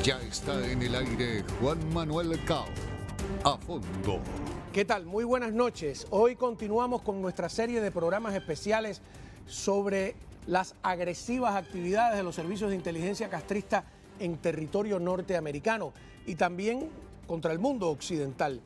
Ya está en el aire Juan Manuel Cao. A fondo. ¿Qué tal? Muy buenas noches. Hoy continuamos con nuestra serie de programas especiales sobre las agresivas actividades de los servicios de inteligencia castrista en territorio norteamericano y también contra el mundo occidental.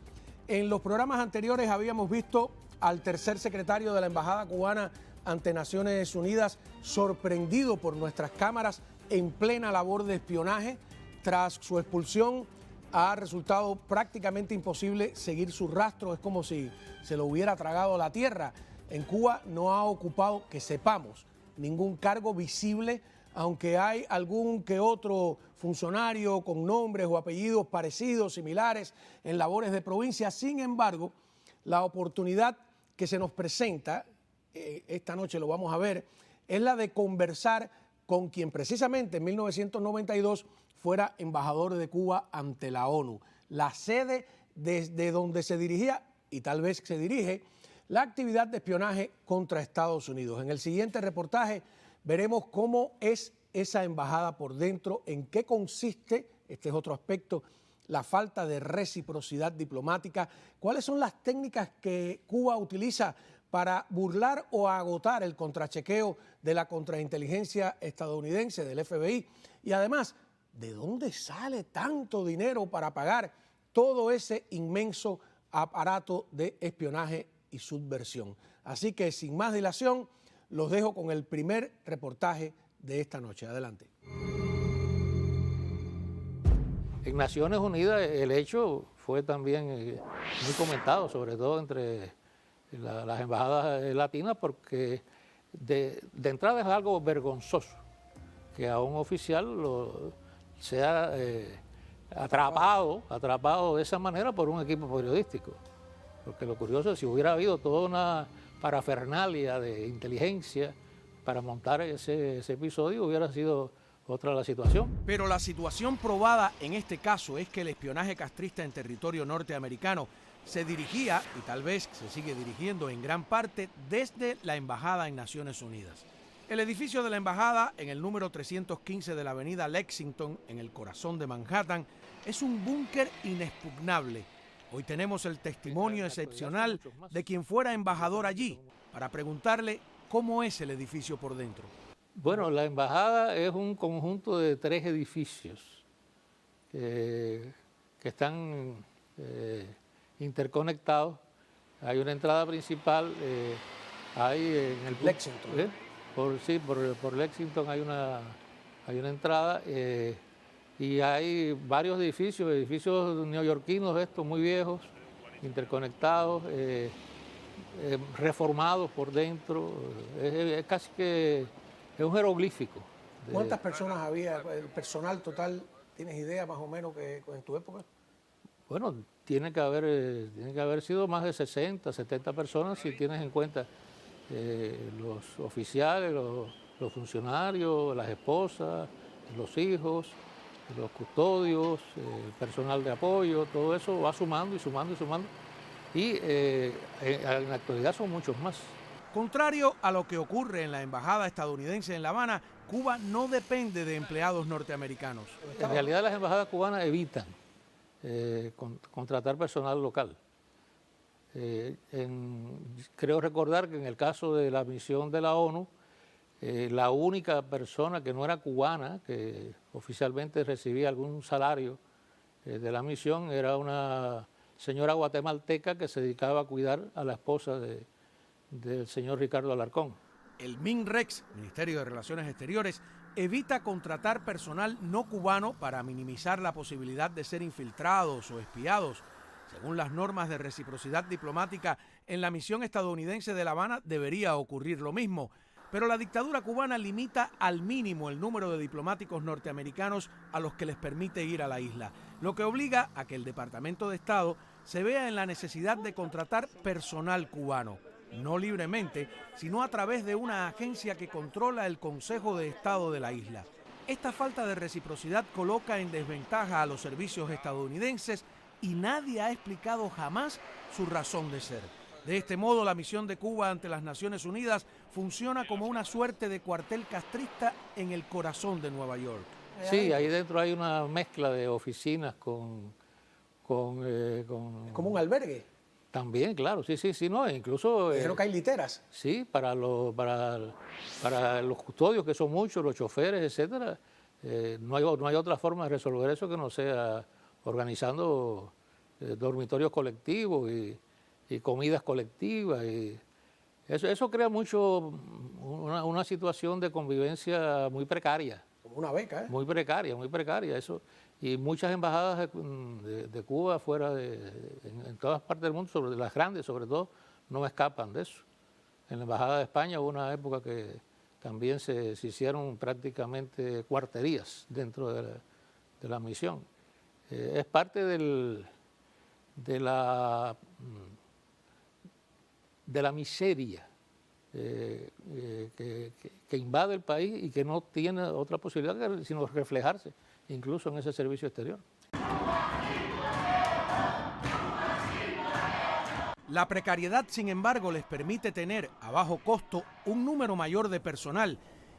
En los programas anteriores habíamos visto al tercer secretario de la Embajada cubana ante Naciones Unidas sorprendido por nuestras cámaras en plena labor de espionaje. Tras su expulsión ha resultado prácticamente imposible seguir su rastro, es como si se lo hubiera tragado la tierra. En Cuba no ha ocupado, que sepamos, ningún cargo visible, aunque hay algún que otro funcionario con nombres o apellidos parecidos, similares, en labores de provincia. Sin embargo, la oportunidad que se nos presenta, esta noche lo vamos a ver, es la de conversar con quien precisamente en 1992 fuera embajador de Cuba ante la ONU, la sede desde donde se dirigía y tal vez se dirige la actividad de espionaje contra Estados Unidos. En el siguiente reportaje veremos cómo es esa embajada por dentro, en qué consiste, este es otro aspecto, la falta de reciprocidad diplomática, cuáles son las técnicas que Cuba utiliza para burlar o agotar el contrachequeo de la contrainteligencia estadounidense, del FBI, y además, ¿de dónde sale tanto dinero para pagar todo ese inmenso aparato de espionaje y subversión? Así que sin más dilación, los dejo con el primer reportaje de esta noche. Adelante. En Naciones Unidas el hecho fue también muy comentado, sobre todo entre las embajadas latinas, porque de entrada es algo vergonzoso que a un oficial sea atrapado de esa manera por un equipo periodístico. Porque lo curioso es si hubiera habido toda una parafernalia de inteligencia para montar ese episodio, hubiera sido otra la situación. Pero la situación probada en este caso es que el espionaje castrista en territorio norteamericano se dirigía, y tal vez se sigue dirigiendo en gran parte, desde la embajada en Naciones Unidas. El edificio de la embajada, en el número 315 de la avenida Lexington, en el corazón de Manhattan, es un búnker inexpugnable. Hoy tenemos el testimonio excepcional de quien fuera embajador allí, para preguntarle cómo es el edificio por dentro. Bueno, la embajada es un conjunto de 3 edificios que están interconectados. Hay una entrada principal, hay en el Lexington. Por Lexington hay una entrada y hay varios edificios neoyorquinos estos muy viejos, interconectados, reformados por dentro. Es casi que es un jeroglífico. ¿Cuántas personas había, el personal total, tienes idea más o menos que en tu época? Bueno, tiene que haber sido más de 60, 70 personas si tienes en cuenta los oficiales, los funcionarios, las esposas, los hijos, los custodios, el personal de apoyo, todo eso va sumando y sumando y sumando. Y en la actualidad son muchos más. Contrario a lo que ocurre en la embajada estadounidense en La Habana, Cuba no depende de empleados norteamericanos. En realidad las embajadas cubanas evitan contratar personal local. Creo recordar que en el caso de la misión de la ONU, la única persona que no era cubana, que oficialmente recibía algún salario de la misión, era una señora guatemalteca que se dedicaba a cuidar a la esposa del señor Ricardo Alarcón. El MINREX, Ministerio de Relaciones Exteriores, evita contratar personal no cubano para minimizar la posibilidad de ser infiltrados o espiados. Según las normas de reciprocidad diplomática, en la misión estadounidense de La Habana debería ocurrir lo mismo. Pero la dictadura cubana limita al mínimo el número de diplomáticos norteamericanos a los que les permite ir a la isla, lo que obliga a que el Departamento de Estado se vea en la necesidad de contratar personal cubano, no libremente, sino a través de una agencia que controla el Consejo de Estado de la isla. Esta falta de reciprocidad coloca en desventaja a los servicios estadounidenses y nadie ha explicado jamás su razón de ser. De este modo, la misión de Cuba ante las Naciones Unidas funciona como una suerte de cuartel castrista en el corazón de Nueva York. Sí, ahí dentro hay una mezcla de oficinas con Es como un albergue. también, claro, sí, no, incluso... Dijeron que hay literas. sí, para los custodios, que son muchos, los choferes, etcétera, no hay otra forma de resolver eso que no sea organizando dormitorios colectivos y comidas colectivas. Y eso crea mucho una situación de convivencia muy precaria. Como una beca, ¿eh? Muy precaria. Eso. Y muchas embajadas de Cuba en todas partes del mundo, sobre las grandes sobre todo, no escapan de eso. En la Embajada de España hubo una época que también se hicieron prácticamente cuarterías dentro de la misión. Es parte de la miseria que invade el país y que no tiene otra posibilidad sino reflejarse incluso en ese servicio exterior. La precariedad, sin embargo, les permite tener a bajo costo un número mayor de personal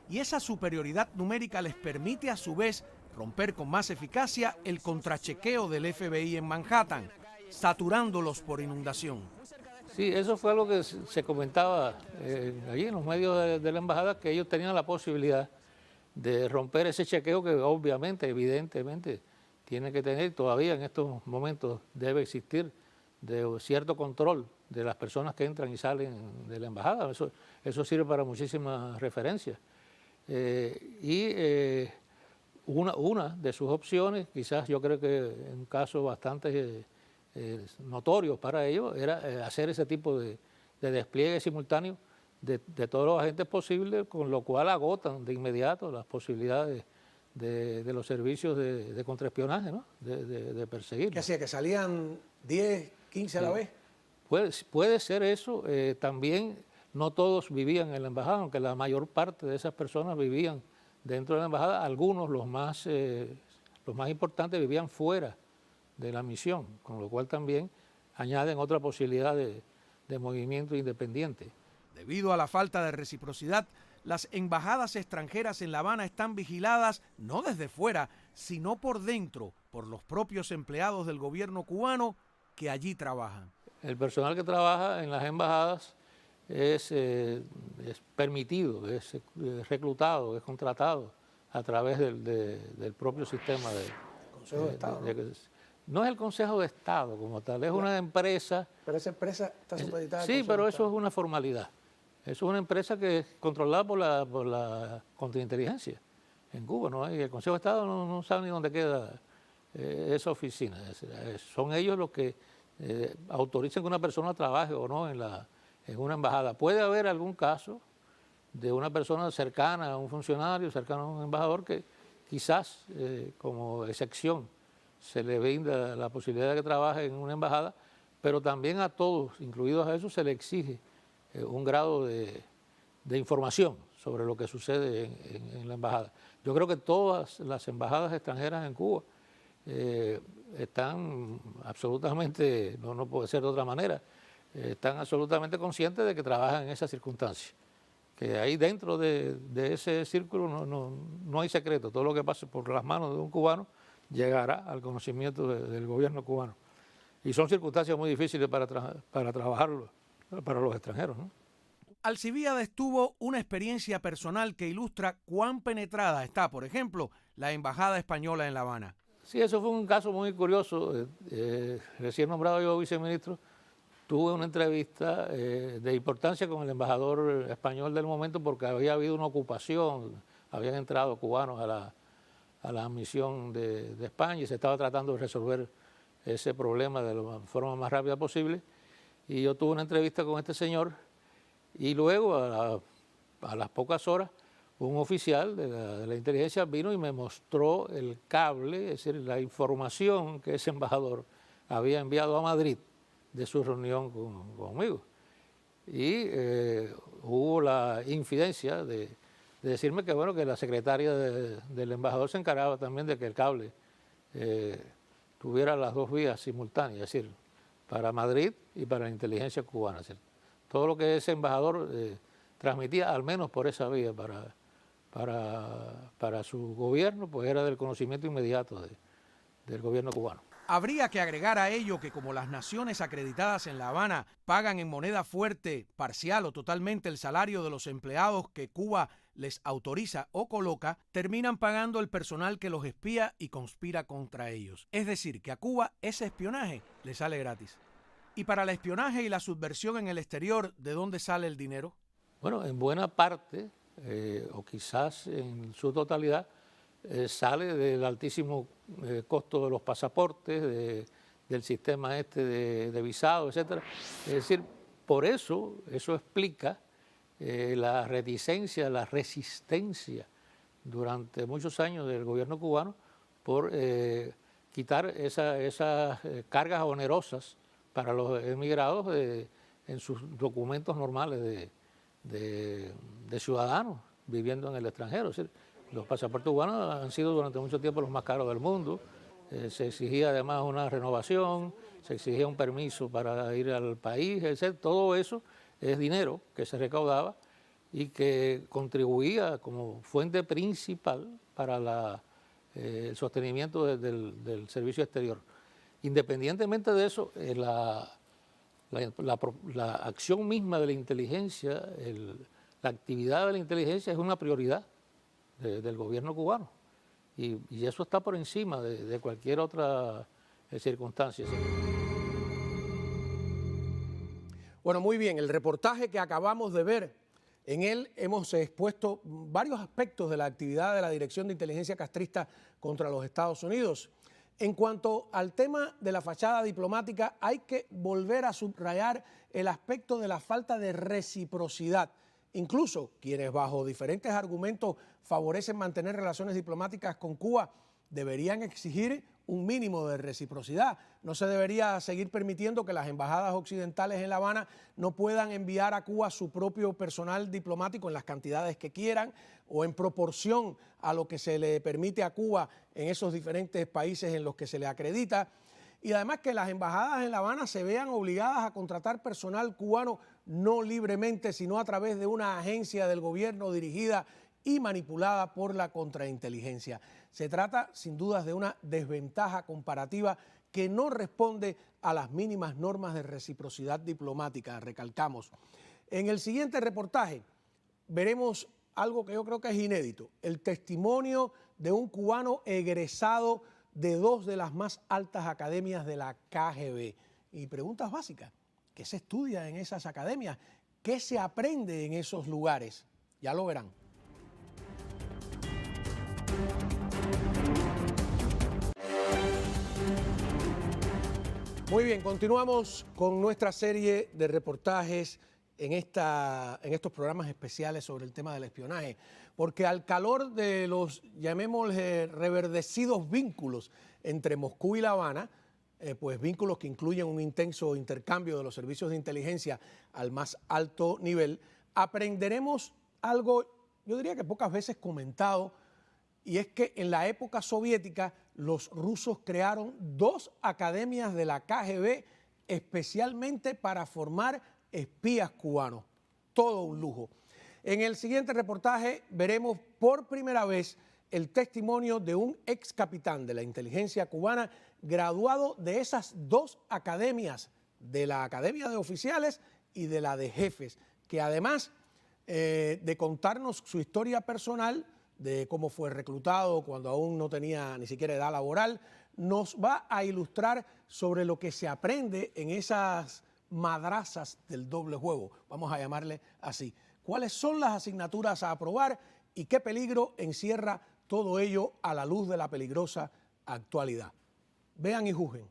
y esa superioridad numérica les permite a su vez romper con más eficacia el contrachequeo del FBI en Manhattan, saturándolos por inundación. Sí, eso fue algo que se comentaba allí en los medios de la embajada, que ellos tenían la posibilidad de romper ese chequeo que obviamente, evidentemente, tiene que tener, todavía en estos momentos debe existir, de cierto control de las personas que entran y salen de la embajada. Eso sirve para muchísimas referencias. Una de sus opciones, quizás yo creo que en un caso bastante notorios para ellos, era hacer ese tipo de despliegue simultáneo de todos los agentes posibles, con lo cual agotan de inmediato las posibilidades de los servicios de contraespionaje, ¿no? de perseguir. ¿Qué hacía? ¿Que salían 10, 15 a la vez? Puede ser eso. También no todos vivían en la embajada, aunque la mayor parte de esas personas vivían dentro de la embajada. Algunos, los más importantes, vivían fuera de la misión, con lo cual también añaden otra posibilidad de movimiento independiente. Debido a la falta de reciprocidad, las embajadas extranjeras en La Habana están vigiladas no desde fuera, sino por dentro, por los propios empleados del gobierno cubano que allí trabajan. El personal que trabaja en las embajadas es permitido, es reclutado, es contratado a través del propio sistema de Consejo de Estado. No es el Consejo de Estado como tal, es una empresa. Pero esa empresa está supeditada al Sí, Consejo pero de eso Estado. es una formalidad. Eso es una empresa que es controlada por la contrainteligencia en Cuba. ¿No? Y el Consejo de Estado no sabe ni dónde queda esa oficina. Son ellos los que autorizan que una persona trabaje o no en una embajada. Puede haber algún caso de una persona cercana a un funcionario, cercana a un embajador, que quizás como excepción se le brinda la posibilidad de que trabaje en una embajada, pero también a todos, incluidos a eso, se le exige un grado de información sobre lo que sucede en la embajada. Yo creo que todas las embajadas extranjeras en Cuba están absolutamente, no puede ser de otra manera, están absolutamente conscientes de que trabajan en esas circunstancias. Que ahí dentro de ese círculo no hay secreto. Todo lo que pase por las manos de un cubano llegará al conocimiento del gobierno cubano. Y son circunstancias muy difíciles para trabajarlo para los extranjeros, ¿no? Alcibíades tuvo una experiencia personal que ilustra cuán penetrada está, por ejemplo, la Embajada Española en La Habana. Sí, eso fue un caso muy curioso. Recién nombrado yo viceministro, tuve una entrevista de importancia con el embajador español del momento, porque había habido una ocupación, habían entrado cubanos a la misión de España y se estaba tratando de resolver ese problema de la forma más rápida posible. Y yo tuve una entrevista con este señor y luego a las pocas horas un oficial de la inteligencia vino y me mostró el cable, es decir, la información que ese embajador había enviado a Madrid de su reunión conmigo. Y hubo la infidencia de decirme que, bueno, que la secretaria del embajador se encargaba también de que el cable tuviera las dos vías simultáneas, es decir, para Madrid y para la inteligencia cubana. ¿Cierto? Todo lo que ese embajador transmitía, al menos por esa vía, para su gobierno, pues era del conocimiento inmediato del gobierno cubano. Habría que agregar a ello que como las naciones acreditadas en La Habana pagan en moneda fuerte, parcial o totalmente el salario de los empleados que Cuba les autoriza o coloca, terminan pagando el personal que los espía y conspira contra ellos. Es decir, que a Cuba ese espionaje le sale gratis. Y para el espionaje y la subversión en el exterior, ¿de dónde sale el dinero? Bueno, en buena parte, o quizás en su totalidad, sale del altísimo costo de los pasaportes, del sistema de visado, etcétera. Es decir, por eso explica la reticencia, la resistencia durante muchos años del gobierno cubano por quitar esas cargas onerosas para los emigrados en sus documentos normales de ciudadanos viviendo en el extranjero. Es decir, los pasaportes cubanos han sido durante mucho tiempo los más caros del mundo. Se exigía además una renovación, se exigía un permiso para ir al país, etc. Todo eso es dinero que se recaudaba y que contribuía como fuente principal para el sostenimiento del servicio exterior. Independientemente de eso, la acción misma de la inteligencia, la actividad de la inteligencia es una prioridad del gobierno cubano y eso está por encima de cualquier otra circunstancia. Bueno, muy bien, el reportaje que acabamos de ver, en él hemos expuesto varios aspectos de la actividad de la Dirección de Inteligencia Castrista contra los Estados Unidos. En cuanto al tema de la fachada diplomática, hay que volver a subrayar el aspecto de la falta de reciprocidad. Incluso quienes bajo diferentes argumentos favorecen mantener relaciones diplomáticas con Cuba deberían exigir un mínimo de reciprocidad. No se debería seguir permitiendo que las embajadas occidentales en La Habana no puedan enviar a Cuba su propio personal diplomático en las cantidades que quieran o en proporción a lo que se le permite a Cuba en esos diferentes países en los que se le acredita. Y además que las embajadas en La Habana se vean obligadas a contratar personal cubano no libremente, sino a través de una agencia del gobierno dirigida y manipulada por la contrainteligencia. Se trata, sin dudas, de una desventaja comparativa que no responde a las mínimas normas de reciprocidad diplomática, recalcamos. En el siguiente reportaje veremos algo que yo creo que es inédito, el testimonio de un cubano egresado de dos de las más altas academias de la KGB. Y preguntas básicas, ¿qué se estudia en esas academias? ¿Qué se aprende en esos lugares? Ya lo verán. Muy bien, continuamos con nuestra serie de reportajes en estos programas especiales sobre el tema del espionaje, porque al calor de los, llamémosle, reverdecidos vínculos entre Moscú y La Habana, pues vínculos que incluyen un intenso intercambio de los servicios de inteligencia al más alto nivel, aprenderemos algo, yo diría que pocas veces comentado, y es que en la época soviética los rusos crearon dos academias de la KGB especialmente para formar espías cubanos. Todo un lujo. En el siguiente reportaje veremos por primera vez el testimonio de un ex capitán de la inteligencia cubana graduado de esas dos academias, de la Academia de Oficiales y de la de Jefes, que además de contarnos su historia personal, de cómo fue reclutado cuando aún no tenía ni siquiera edad laboral, nos va a ilustrar sobre lo que se aprende en esas madrazas del doble juego, vamos a llamarle así. ¿Cuáles son las asignaturas a aprobar y qué peligro encierra todo ello a la luz de la peligrosa actualidad? Vean y juzguen.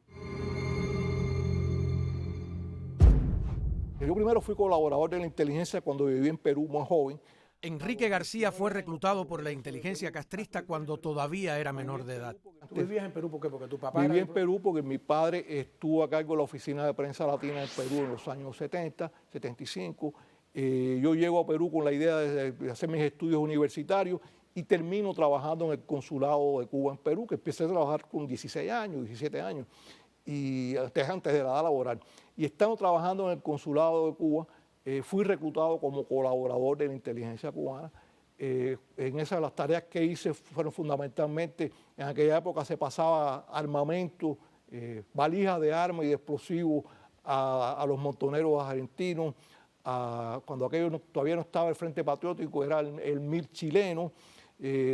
Yo primero fui colaborador de la inteligencia cuando viví en Perú, muy joven. Enrique García fue reclutado por la inteligencia castrista cuando todavía era menor de edad. ¿Tú vivías en Perú por qué? Porque tu papá Viví en Perú porque mi padre estuvo a cargo de la oficina de prensa latina en Perú en los años 70, 75. Yo llego a Perú con la idea de hacer mis estudios universitarios y termino trabajando en el consulado de Cuba en Perú, que empecé a trabajar con 16 años, 17 años, y antes de la edad laboral. Y estando trabajando en el consulado de Cuba, fui reclutado como colaborador de la inteligencia cubana En esas las tareas que hice fueron fundamentalmente, en aquella época se pasaba armamento, valijas de armas y de explosivos a los montoneros argentinos. Cuando aquello todavía no estaba el Frente Patriótico, era el MIR chileno.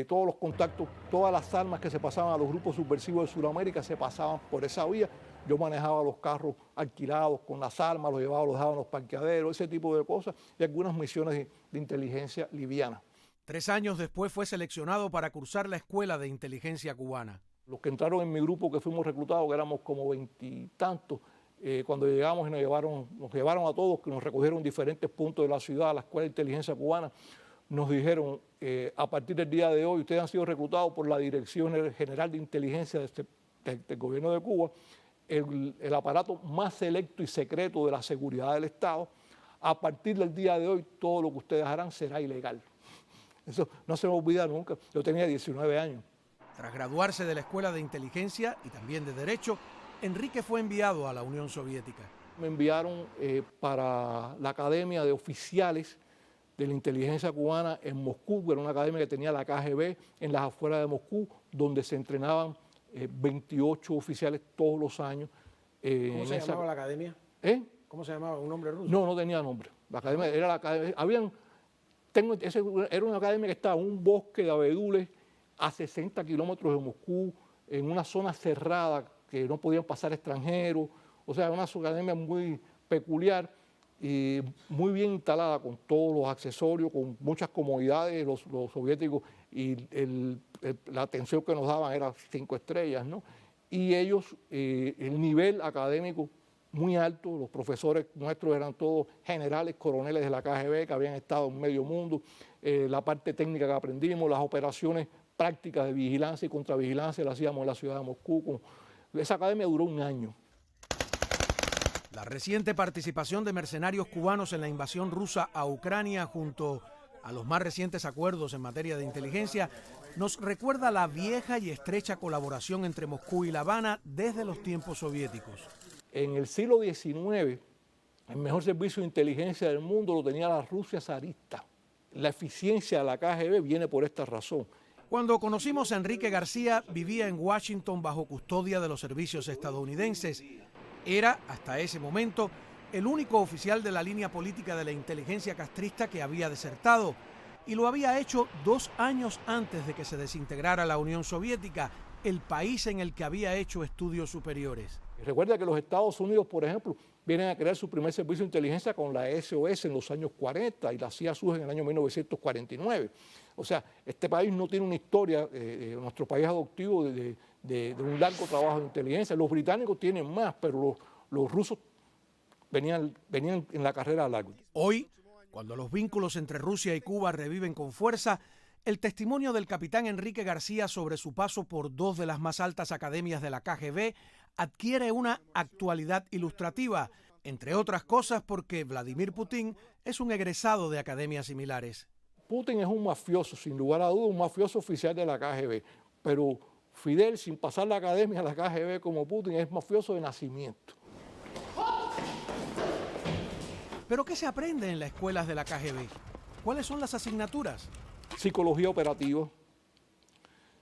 Todos los contactos, todas las armas que se pasaban a los grupos subversivos de Sudamérica se pasaban por esa vía. Yo manejaba los carros alquilados con las armas, los llevaba, los dejaba en los parqueaderos, ese tipo de cosas, y algunas misiones de inteligencia liviana. 3 años después fue seleccionado para cursar la Escuela de Inteligencia Cubana. Los que entraron en mi grupo, que fuimos reclutados, que éramos como 20 y tantos, cuando llegamos y nos llevaron a todos, que nos recogieron en diferentes puntos de la ciudad, a la Escuela de Inteligencia Cubana, nos dijeron, a partir del día de hoy, ustedes han sido reclutados por la Dirección General de Inteligencia del Gobierno de Cuba, el aparato más selecto y secreto de la seguridad del Estado. A partir del día de hoy, todo lo que ustedes harán será ilegal. Eso no se me olvida nunca. Yo tenía 19 años. Tras graduarse de la Escuela de Inteligencia y también de Derecho, Enrique fue enviado a la Unión Soviética. Me enviaron para la Academia de Oficiales de la Inteligencia Cubana en Moscú, que era una academia que tenía la KGB en las afueras de Moscú, donde se entrenaban 28 oficiales todos los años. ¿Cómo se llamaba la academia? ¿Cómo se llamaba? ¿Un nombre ruso? No, no tenía nombre. La academia era la academia. Era una academia que estaba en un bosque de abedules a 60 kilómetros de Moscú, en una zona cerrada que no podían pasar extranjeros. O sea, una academia muy peculiar y muy bien instalada, con todos los accesorios, con muchas comodidades. Los soviéticos, y la atención que nos daban era 5 estrellas, ¿no? Y ellos, el nivel académico muy alto, los profesores nuestros eran todos generales, coroneles de la KGB que habían estado en medio mundo, la parte técnica que aprendimos, las operaciones prácticas de vigilancia y contravigilancia las hacíamos en la ciudad de Moscú. Esa academia duró 1 año. La reciente participación de mercenarios cubanos en la invasión rusa a Ucrania, junto a los más recientes acuerdos en materia de inteligencia, nos recuerda la vieja y estrecha colaboración entre Moscú y La Habana desde los tiempos soviéticos. En el siglo XIX, el mejor servicio de inteligencia del mundo lo tenía la Rusia zarista. La eficiencia de la KGB viene por esta razón. Cuando conocimos a Enrique García, vivía en Washington bajo custodia de los servicios estadounidenses. Era, hasta ese momento, el único oficial de la línea política de la inteligencia castrista que había desertado, y lo había hecho 2 años antes de que se desintegrara la Unión Soviética, el país en el que había hecho estudios superiores. Recuerda que los Estados Unidos, por ejemplo, vienen a crear su primer servicio de inteligencia con la SOS en los años 40 y la CIA surge en el año 1949. O sea, este país no tiene una historia, nuestro país adoptivo, de un largo trabajo de inteligencia. Los británicos tienen más, pero los rusos venían en la carrera larga. Hoy, cuando los vínculos entre Rusia y Cuba reviven con fuerza, el testimonio del capitán Enrique García sobre su paso por 2 de las más altas academias de la KGB adquiere una actualidad ilustrativa, entre otras cosas porque Vladimir Putin es un egresado de academias similares. Putin es un mafioso, sin lugar a dudas, un mafioso oficial de la KGB, pero Fidel, sin pasar la academia de la KGB como Putin, es mafioso de nacimiento. ¿Pero qué se aprende en las escuelas de la KGB? ¿Cuáles son las asignaturas? Psicología operativa.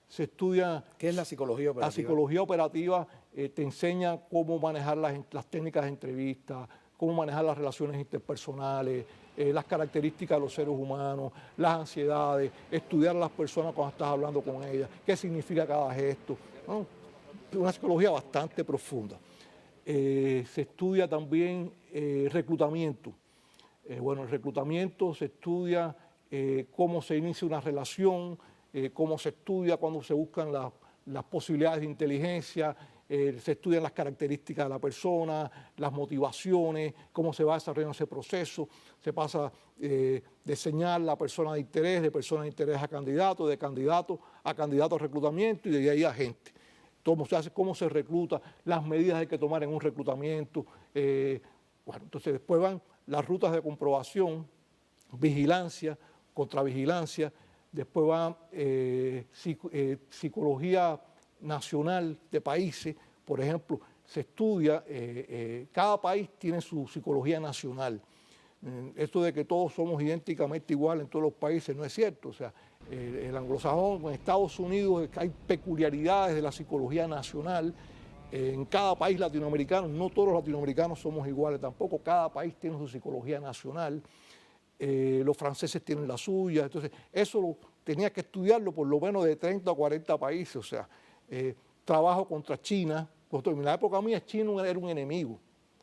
Se estudia... ¿Qué es la psicología operativa? La psicología operativa te enseña cómo manejar las técnicas de entrevista, cómo manejar las relaciones interpersonales, las características de los seres humanos, las ansiedades, estudiar a las personas cuando estás hablando con ellas, qué significa cada gesto, ¿no? Una psicología bastante profunda. Se estudia también reclutamiento. Bueno, el reclutamiento se estudia cómo se inicia una relación, cómo se estudia cuando se buscan las posibilidades de inteligencia, se estudian las características de la persona, las motivaciones, cómo se va desarrollando ese proceso, se pasa de señalar la persona de interés a candidato, de candidato a reclutamiento y de ahí a gente. Cómo se hace, cómo se recluta, las medidas que hay que tomar en un reclutamiento. Bueno, entonces después van las rutas de comprobación, vigilancia, contravigilancia, después va psicología nacional de países, por ejemplo, se estudia, cada país tiene su psicología nacional, Esto de que todos somos idénticamente iguales en todos los países no es cierto. O sea, el anglosajón en Estados Unidos hay peculiaridades de la psicología nacional. En cada país latinoamericano, no todos los latinoamericanos somos iguales tampoco, cada país tiene su psicología nacional. Los franceses tienen la suya, entonces eso tenía que estudiarlo por lo menos de 30 o 40 países. O sea, trabajo contra China. En la época mía China era un enemigo.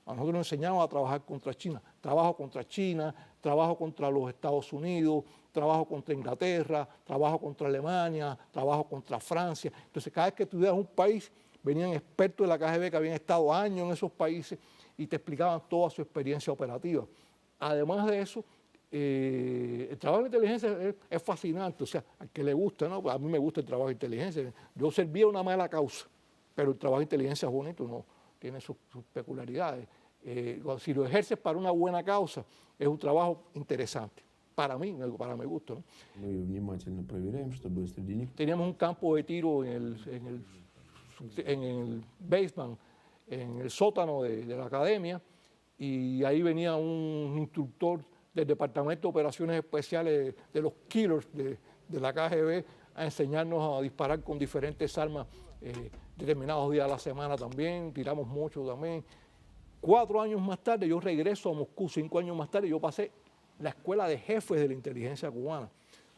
A nosotros nos enseñaban a trabajar contra China. Trabajo contra China, trabajo contra los Estados Unidos, trabajo contra Inglaterra, trabajo contra Alemania, trabajo contra Francia. Entonces, cada vez que estudiabas un país, venían expertos de la KGB que habían estado años en esos países y te explicaban toda su experiencia operativa. Además de eso, el trabajo de inteligencia es fascinante. O sea, al que le gusta, ¿no? A mí me gusta el trabajo de inteligencia. Yo servía una mala causa, pero el trabajo de inteligencia es bonito, ¿no? Tiene sus peculiaridades. Si lo ejerces para una buena causa, es un trabajo interesante. Para mí, para mi gusto, ¿no? Teníamos un campo de tiro en el basement, en el sótano de la academia, y ahí venía un instructor del Departamento de Operaciones Especiales de los Killers de la KGB a enseñarnos a disparar con diferentes armas determinados días de la semana también, tiramos mucho también. 4 años más tarde yo regreso a Moscú, 5 años más tarde yo pasé la escuela de jefes de la inteligencia cubana.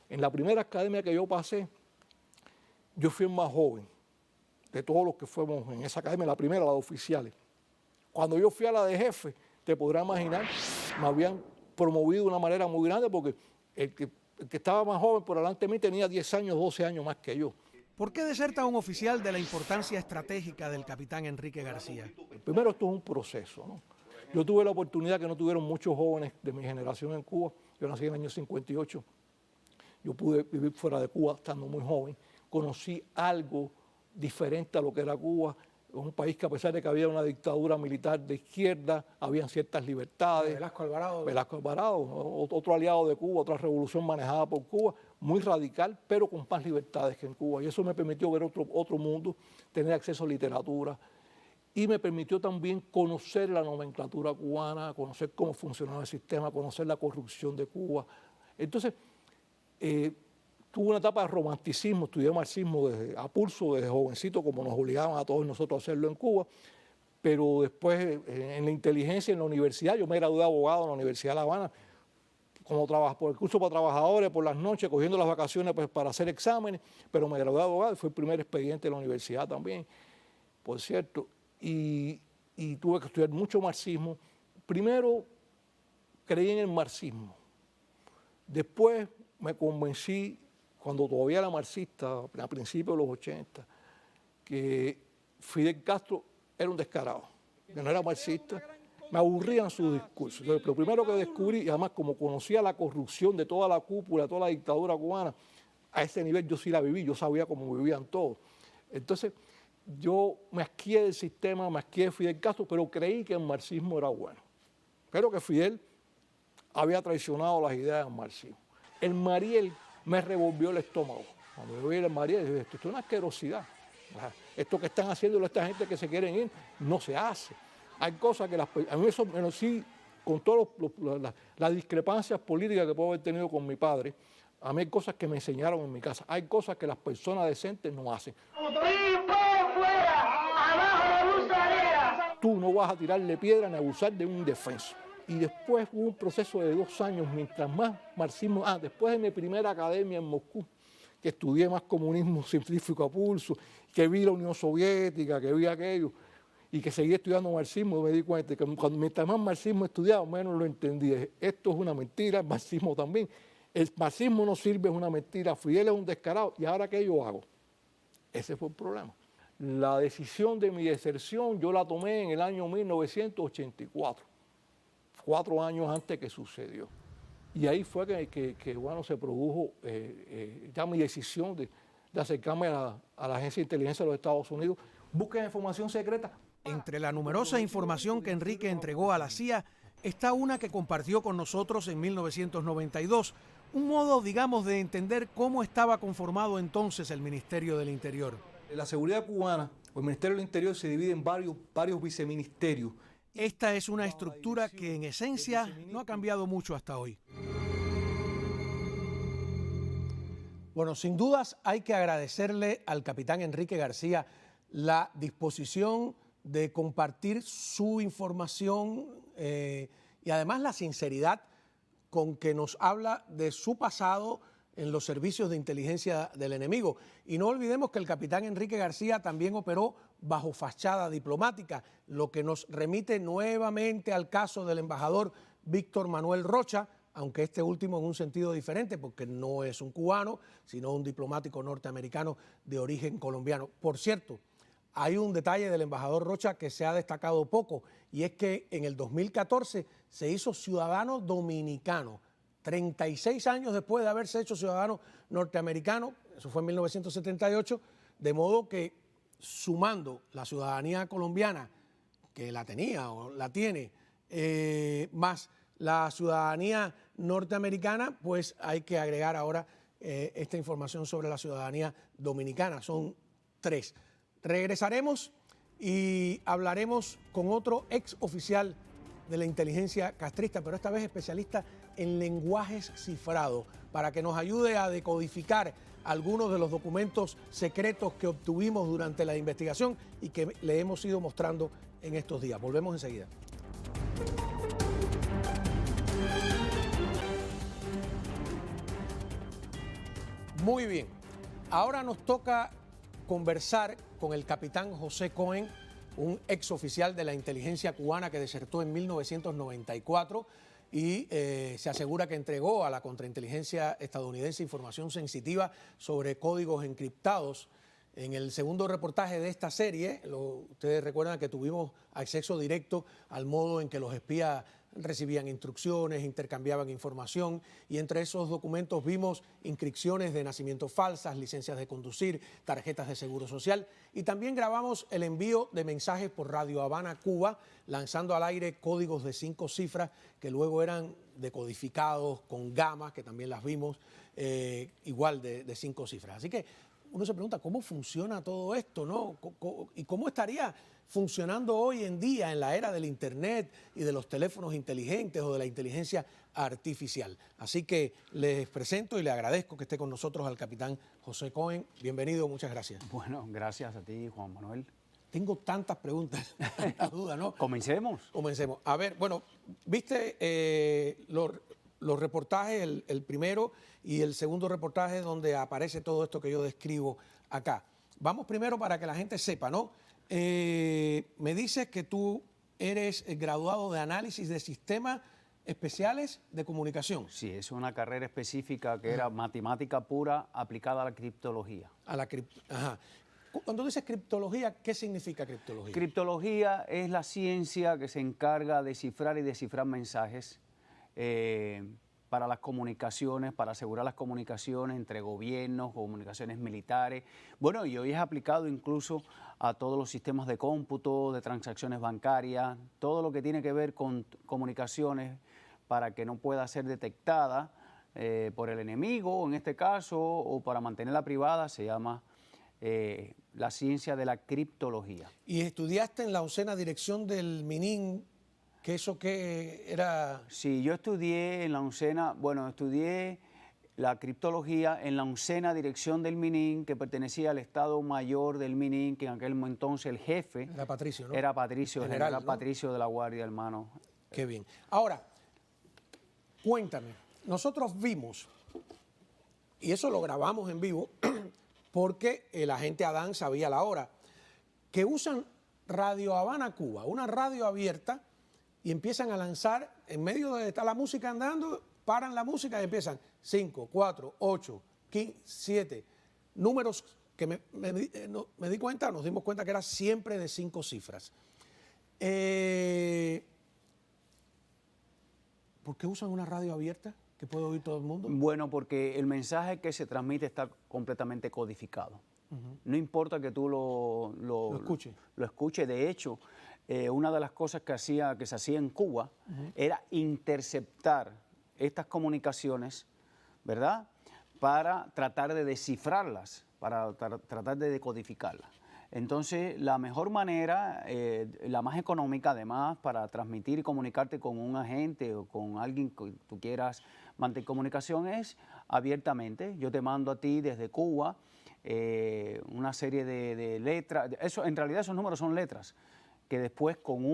En la primera academia que yo pasé, yo fui el más joven de todos los que fuimos en esa academia, la primera, la de oficiales. Cuando yo fui a la de jefe, te podrás imaginar, me habían promovido de una manera muy grande porque el que estaba más joven por delante de mí tenía 10 años, 12 años más que yo. ¿Por qué deserta un oficial de la importancia estratégica del capitán Enrique García? Primero, esto es un proceso, ¿no? Yo tuve la oportunidad que no tuvieron muchos jóvenes de mi generación en Cuba. Yo nací en el año 58. Yo pude vivir fuera de Cuba estando muy joven. Conocí algo diferente a lo que era Cuba. Es un país que, a pesar de que había una dictadura militar de izquierda, habían ciertas libertades. Velasco Alvarado. Velasco Alvarado, otro aliado de Cuba, otra revolución manejada por Cuba, muy radical, pero con más libertades que en Cuba. Y eso me permitió ver otro mundo, tener acceso a literatura. Y me permitió también conocer la nomenclatura cubana, conocer cómo funcionaba el sistema, conocer la corrupción de Cuba. Entonces, tuve una etapa de romanticismo, estudié marxismo a pulso desde jovencito, como nos obligaban a todos nosotros a hacerlo en Cuba, pero después en la inteligencia, en la universidad, yo me gradué de abogado en la Universidad de La Habana, por el curso para trabajadores, por las noches, cogiendo las vacaciones pues, para hacer exámenes, pero me gradué de abogado, fue el primer expediente de la universidad también, por cierto. Y tuve que estudiar mucho marxismo. Primero creí en el marxismo. Después me convencí, cuando todavía era marxista, a principios de los 80, que Fidel Castro era un descarado, que no era marxista. Me aburrían sus discursos. Entonces, lo primero que descubrí, y además como conocía la corrupción de toda la cúpula, toda la dictadura cubana, a ese nivel yo sí la viví, yo sabía cómo vivían todos. Entonces, yo me asqué del sistema, me asqué de Fidel Castro, pero creí que el marxismo era bueno. Pero que Fidel había traicionado las ideas del marxismo. El Mariel me revolvió el estómago. Cuando yo vi el Mariel, dije, esto es una asquerosidad. Esto que están haciendo esta gente que se quieren ir, no se hace. Hay cosas que a mí eso, bueno, sí, con todas las discrepancias políticas que puedo haber tenido con mi padre, a mí hay cosas que me enseñaron en mi casa. Hay cosas que las personas decentes no hacen. Tú no vas a tirarle piedra ni abusar de un indefenso. Y después hubo un proceso de 2 años, mientras más marxismo... después de mi primera academia en Moscú, que estudié más comunismo científico a pulso, que vi la Unión Soviética, que vi aquello, y que seguí estudiando marxismo, me di cuenta que mientras más marxismo estudiaba, menos lo entendía. Esto es una mentira, el marxismo también. El marxismo no sirve, es una mentira. Fidel es un descarado. ¿Y ahora qué yo hago? Ese fue el problema. La decisión de mi deserción yo la tomé en el año 1984, 4 años antes que sucedió. Y ahí fue que bueno, se produjo ya mi decisión de acercarme a la Agencia de Inteligencia de los Estados Unidos. Búsqueda de información secreta. Entre la numerosa información que Enrique entregó a la CIA está una que compartió con nosotros en 1992, un modo, digamos, de entender cómo estaba conformado entonces el Ministerio del Interior. La seguridad cubana, o el Ministerio del Interior, se divide en varios viceministerios. Esta es una estructura que en esencia no ha cambiado mucho hasta hoy. Bueno, sin dudas hay que agradecerle al capitán Enrique García la disposición de compartir su información y además la sinceridad con que nos habla de su pasado en los servicios de inteligencia del enemigo. Y no olvidemos que el capitán Enrique García también operó bajo fachada diplomática, lo que nos remite nuevamente al caso del embajador Víctor Manuel Rocha, aunque este último en un sentido diferente, porque no es un cubano, sino un diplomático norteamericano de origen colombiano. Por cierto, hay un detalle del embajador Rocha que se ha destacado poco, y es que en el 2014 se hizo ciudadano dominicano, 36 años después de haberse hecho ciudadano norteamericano, eso fue en 1978, de modo que sumando la ciudadanía colombiana, que la tenía o la tiene, más la ciudadanía norteamericana, pues hay que agregar ahora esta información sobre la ciudadanía dominicana. Son 3. Regresaremos y hablaremos con otro ex oficial de la inteligencia castrista, pero esta vez especialista en lenguajes cifrados, para que nos ayude a decodificar algunos de los documentos secretos que obtuvimos durante la investigación y que le hemos ido mostrando en estos días. Volvemos enseguida. Muy bien, ahora nos toca conversar con el capitán José Cohen, un ex oficial de la inteligencia cubana que desertó en 1994 y se asegura que entregó a la contrainteligencia estadounidense información sensitiva sobre códigos encriptados. En el segundo reportaje de esta serie, ustedes recuerdan que tuvimos acceso directo al modo en que los espías recibían instrucciones, intercambiaban información, y entre esos documentos vimos inscripciones de nacimiento falsas, licencias de conducir, tarjetas de seguro social, y también grabamos el envío de mensajes por Radio Habana, Cuba, lanzando al aire códigos de 5 cifras que luego eran decodificados con gamas, que también las vimos, igual de 5 cifras. Así que uno se pregunta cómo funciona todo esto, ¿no? Y cómo estaría funcionando hoy en día en la era del Internet y de los teléfonos inteligentes o de la inteligencia artificial. Así que les presento y le agradezco que esté con nosotros al capitán José Cohen. Bienvenido, muchas gracias. Bueno, gracias a ti, Juan Manuel. Tengo tantas preguntas, tantas dudas, ¿no? Comencemos. Comencemos. A ver, bueno, viste los reportajes, el primero y el segundo reportaje donde aparece todo esto que yo describo acá. Vamos primero para que la gente sepa, ¿no? Me dices que tú eres graduado de análisis de sistemas especiales de comunicación. Sí, es una carrera específica que era matemática pura aplicada a la criptología. Ajá. Cuando dices criptología, ¿qué significa criptología? Criptología es la ciencia que se encarga de cifrar y descifrar mensajes para las comunicaciones, para asegurar las comunicaciones entre gobiernos, comunicaciones militares. Bueno, y hoy es aplicado incluso a todos los sistemas de cómputo, de transacciones bancarias, todo lo que tiene que ver con comunicaciones para que no pueda ser detectada por el enemigo, en este caso, o para mantenerla privada, se llama la ciencia de la criptología. ¿Y estudiaste en la oncena dirección del MININ? ¿Que eso qué era? Sí, yo estudié en la oncena, bueno, estudié la criptología en la oncena dirección del MININ, que pertenecía al Estado Mayor del MININ, que en aquel entonces el jefe Era Patricio, ¿no? Era Patricio, general, ¿no? Patricio de la Guardia, hermano. Qué bien. Ahora, cuéntame, nosotros vimos, y eso lo grabamos en vivo, porque el agente Adán sabía la hora, que usan Radio Habana, Cuba, una radio abierta, y empiezan a lanzar, en medio de estar la música andando, paran la música y empiezan 5, 4, 8, 15, 7, números que me di cuenta, nos dimos cuenta que era siempre de 5 cifras. ¿Por qué usan una radio abierta que puede oír todo el mundo? Bueno, porque el mensaje que se transmite está completamente codificado. No importa que tú lo escuches. De hecho, una de las cosas que se hacía en Cuba era interceptar estas comunicaciones, ¿verdad?, para tratar de descifrarlas, para tratar de decodificarlas. Entonces, la mejor manera, la más económica además, para transmitir y comunicarte con un agente o con alguien que tú quieras mantener comunicación es abiertamente. Yo te mando a ti desde Cuba una serie de letras. En realidad esos números son letras que después con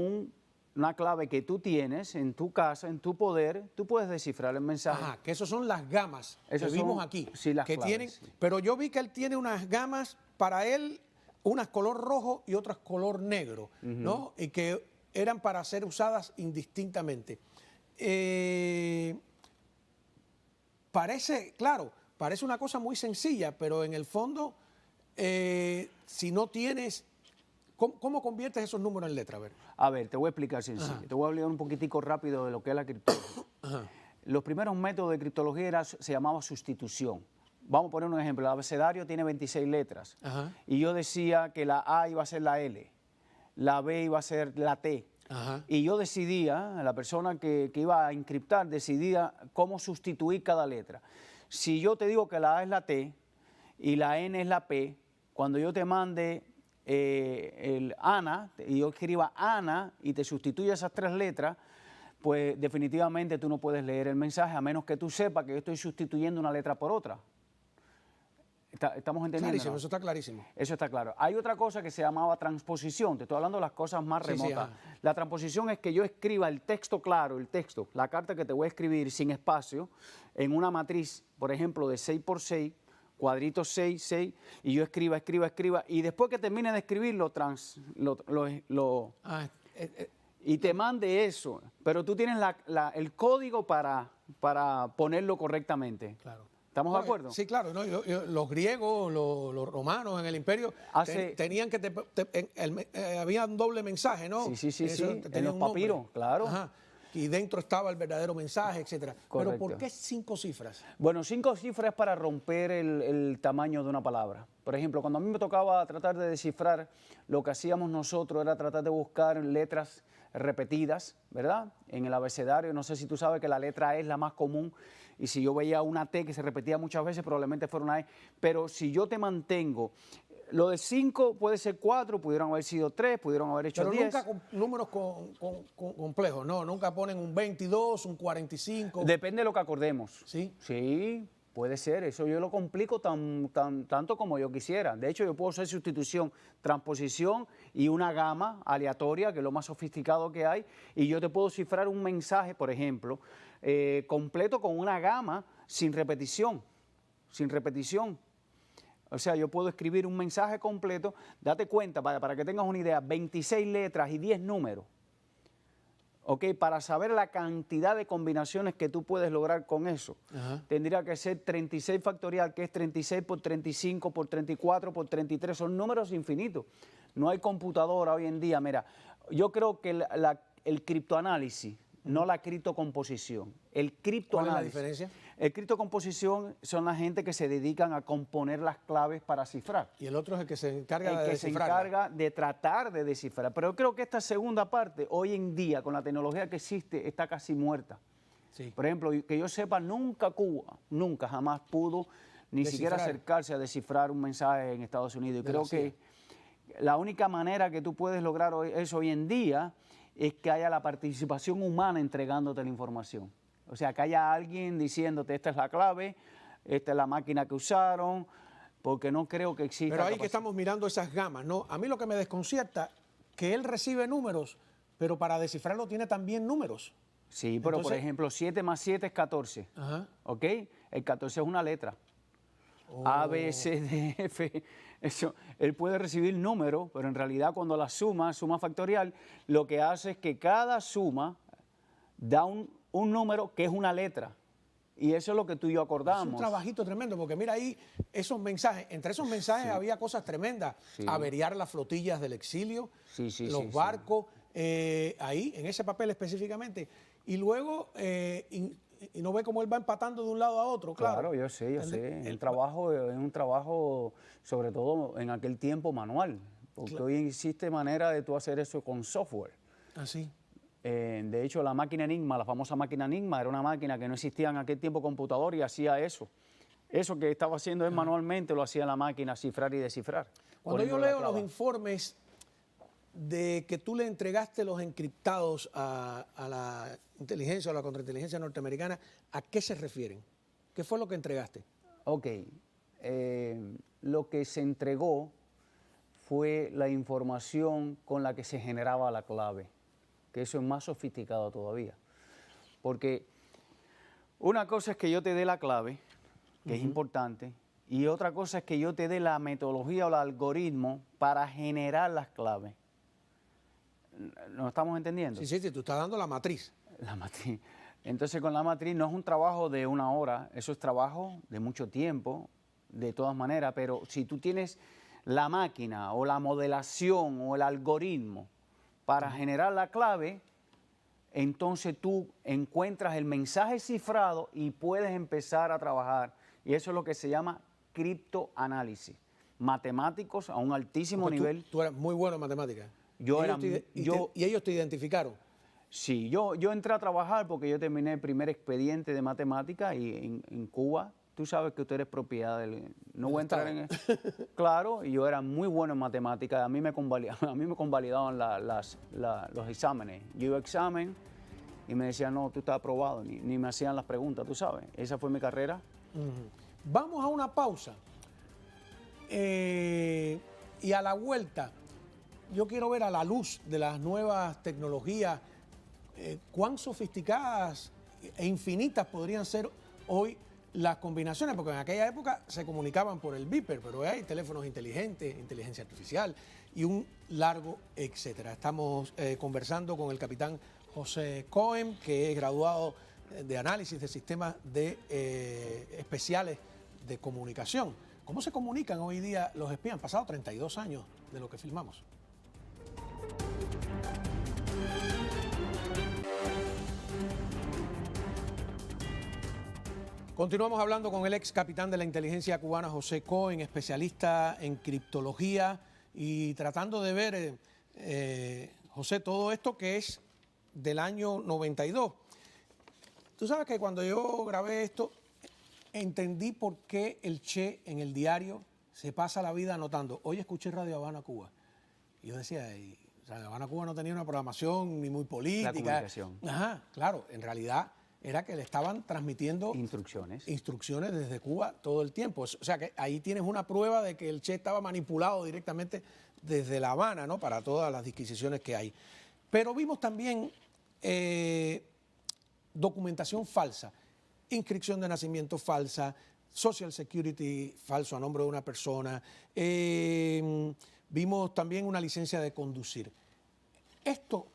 una clave que tú tienes en tu casa, en tu poder, tú puedes descifrar el mensaje. Ajá, que esos son las gamas Esas que vimos son, aquí. sí, las que claves, tienen, sí. Pero yo vi que él tiene unas gamas para él, unas color rojo y otras color negro, ¿no? Y que eran para ser usadas indistintamente. Parece, claro, parece una cosa muy sencilla, pero en el fondo, si no tienes... ¿Cómo conviertes esos números en letra? A ver, te voy a explicar sencillo. Te voy a hablar un poquitico rápido de lo que es la criptología. Los primeros métodos de criptología se llamaba sustitución. Vamos a poner un ejemplo. El abecedario tiene 26 letras. Ajá. Y yo decía que la A iba a ser la L, la B iba a ser la T. Ajá. Y yo decidía, la persona que iba a encriptar, decidía cómo sustituir cada letra. Si yo te digo que la A es la T y la N es la P, cuando yo te mande el Ana, y yo escriba Ana y te sustituya esas 3 letras, pues definitivamente tú no puedes leer el mensaje a menos que tú sepas que yo estoy sustituyendo una letra por otra. ¿Estamos entendiendo? Clarísimo, ¿no? eso está clarísimo. Eso está claro. Hay otra cosa que se llamaba transposición. Te estoy hablando de las cosas más Sí, sí, remotas. ajá. La transposición es que yo escriba el texto claro, el texto, la carta que te voy a escribir sin espacio, en una matriz, por ejemplo, de 6x6, cuadritos 6, 6, y yo escriba, y después que termine de escribir, y te mande eso. Pero tú tienes el código para ponerlo correctamente. Claro. ¿Estamos de acuerdo? Sí, claro. ¿No? Los griegos, los romanos en el imperio tenían que... había un doble mensaje, ¿no? Sí. Eso En tenía los un nombre. papiros, claro. Ajá. Y dentro estaba el verdadero mensaje, etcétera. Correcto. Pero ¿por qué 5 cifras? Bueno, 5 cifras es para romper el tamaño de una palabra. Por ejemplo, cuando a mí me tocaba tratar de descifrar, lo que hacíamos nosotros era tratar de buscar letras repetidas, ¿verdad? En el abecedario, no sé si tú sabes que la letra E es la más común, y si yo veía una T que se repetía muchas veces, probablemente fuera una E, pero si yo te mantengo, lo de 5 puede ser 4, pudieron haber sido 3, pudieron haber hecho Pero 10. nunca con números complejos, ¿no? Nunca ponen un 22, un 45. Depende de lo que acordemos. ¿Sí? Sí, puede ser. Eso yo lo complico tanto como yo quisiera. De hecho, yo puedo hacer sustitución, transposición y una gama aleatoria, que es lo más sofisticado que hay, y yo te puedo cifrar un mensaje, por ejemplo, completo con una gama sin repetición. Sin repetición. O sea, yo puedo escribir un mensaje completo, date cuenta, para que tengas una idea, 26 letras y 10 números. ¿Ok? Para saber la cantidad de combinaciones que tú puedes lograr con eso, tendría que ser 36 factorial, que es 36 por 35 por 34 por 33, son números infinitos. No hay computadora hoy en día. Mira, yo creo que el criptoanálisis, no la criptocomposición. El criptoanálisis. ¿Cuál es la diferencia? El criptocomposición son la gente que se dedican a componer las claves para cifrar. Y el otro es el que se encarga de El que se descifrarla. encarga de tratar de descifrar. Pero yo creo que esta segunda parte, hoy en día, con la tecnología que existe, está casi muerta. Sí. Por ejemplo, que yo sepa, nunca Cuba, nunca jamás pudo ni siquiera acercarse a descifrar un mensaje en Estados Unidos. Y creo que la única manera que tú puedes lograr eso hoy en día es que haya la participación humana entregándote la información. O sea, que haya alguien diciéndote, esta es la clave, esta es la máquina que usaron, porque no creo que exista... Pero ahí que estamos mirando esas gamas, ¿no? A mí lo que me desconcierta, que él recibe números, pero para descifrarlo tiene también números. Sí, pero por ejemplo, 7 más 7 es 14. Ajá. ¿Ok? El 14 es una letra. A, B, C, D, F. Eso, él puede recibir números, pero en realidad cuando la suma factorial, lo que hace es que cada suma da un número que es una letra. Y eso es lo que tú y yo acordamos. Es un trabajito tremendo, porque mira ahí esos mensajes, entre esos mensajes había cosas tremendas. Averiar las flotillas del exilio, los barcos, ahí, en ese papel específicamente. Y luego, y no ve cómo él va empatando de un lado a otro, claro. Claro, yo sé. Es un trabajo, sobre todo en aquel tiempo, manual. Porque hoy existe manera de tú hacer eso con software. Así. De hecho, la máquina Enigma, la famosa máquina Enigma, era una máquina que no existía en aquel tiempo computador y hacía eso. Eso que estaba haciendo él manualmente lo hacía la máquina, cifrar y descifrar. Cuando yo poniéndole la leo los clava. informes de que tú le entregaste los encriptados a la inteligencia o a la contrainteligencia norteamericana, ¿a qué se refieren? ¿Qué fue lo que entregaste? Ok, lo que se entregó fue la información con la que se generaba la clave, que eso es más sofisticado todavía. Porque una cosa es que yo te dé la clave, que es importante, y otra cosa es que yo te dé la metodología o el algoritmo para generar las claves. ¿Nos estamos entendiendo? Sí, tú estás dando la matriz. La matriz. Entonces, con la matriz no es un trabajo de una hora, eso es trabajo de mucho tiempo, de todas maneras, pero si tú tienes la máquina o la modelación o el algoritmo para generar la clave, entonces tú encuentras el mensaje cifrado y puedes empezar a trabajar. Y eso es lo que se llama criptoanálisis. Matemáticos a un altísimo Porque nivel. Tú eras muy bueno en matemáticas. Yo Y era ellos te- y yo- te- y ellos te identificaron. Sí, yo entré a trabajar porque yo terminé el primer expediente de matemática y en Cuba, tú sabes que tú eres propiedad del... No voy a entrar en eso. Claro, y yo era muy bueno en matemática, a mí me convalidaban los exámenes. Yo iba a examen y me decían, no, tú estás aprobado, ni me hacían las preguntas, tú sabes. Esa fue mi carrera. Vamos a una pausa. Y a la vuelta, yo quiero ver a la luz de las nuevas tecnologías cuán sofisticadas e infinitas podrían ser hoy las combinaciones, porque en aquella época se comunicaban por el beeper, pero hay teléfonos inteligentes, inteligencia artificial y un largo etcétera. Estamos conversando con el capitán José Cohen, que es graduado de análisis de sistemas especiales de comunicación. ¿Cómo se comunican hoy día los espías? Han pasado 32 años de lo que filmamos. Continuamos hablando con el ex capitán de la inteligencia cubana, José Cohen, especialista en criptología, y tratando de ver, José, todo esto que es del año 92. Tú sabes que cuando yo grabé esto, entendí por qué el Che en el diario se pasa la vida anotando. Hoy escuché Radio Habana Cuba. Y yo decía, Radio Habana Cuba no tenía una programación ni muy política. La comunicación. Ajá, claro, en realidad era que le estaban transmitiendo instrucciones desde Cuba todo el tiempo. O sea que ahí tienes una prueba de que el Che estaba manipulado directamente desde La Habana, ¿no? Para todas las disquisiciones que hay. Pero vimos también documentación falsa, inscripción de nacimiento falsa, Social Security falso a nombre de una persona, vimos también una licencia de conducir. Esto,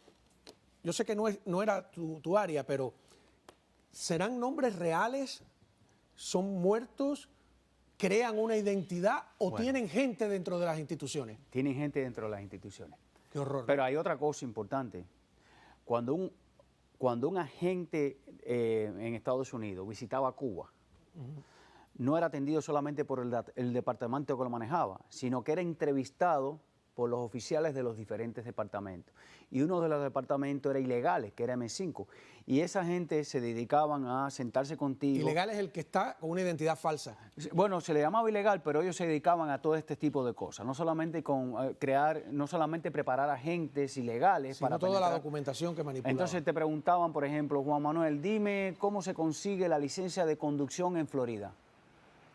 yo sé que no era tu área, pero ¿serán nombres reales? ¿Son muertos? ¿Crean una identidad o tienen gente dentro de las instituciones? Tienen gente dentro de las instituciones. Qué horror. Pero hay otra cosa importante. Cuando un agente en Estados Unidos visitaba Cuba, no era atendido solamente por el departamento que lo manejaba, sino que era entrevistado por los oficiales de los diferentes departamentos. Y uno de los departamentos era ilegales, que era M5. Y esa gente se dedicaban a sentarse contigo. Ilegal es el que está con una identidad falsa. Bueno, se le llamaba ilegal, pero ellos se dedicaban a todo este tipo de cosas. No solamente no solamente preparar agentes ilegales, Sino para toda la penetrar. documentación que manipulaban. Entonces te preguntaban, por ejemplo, Juan Manuel, dime cómo se consigue la licencia de conducción en Florida.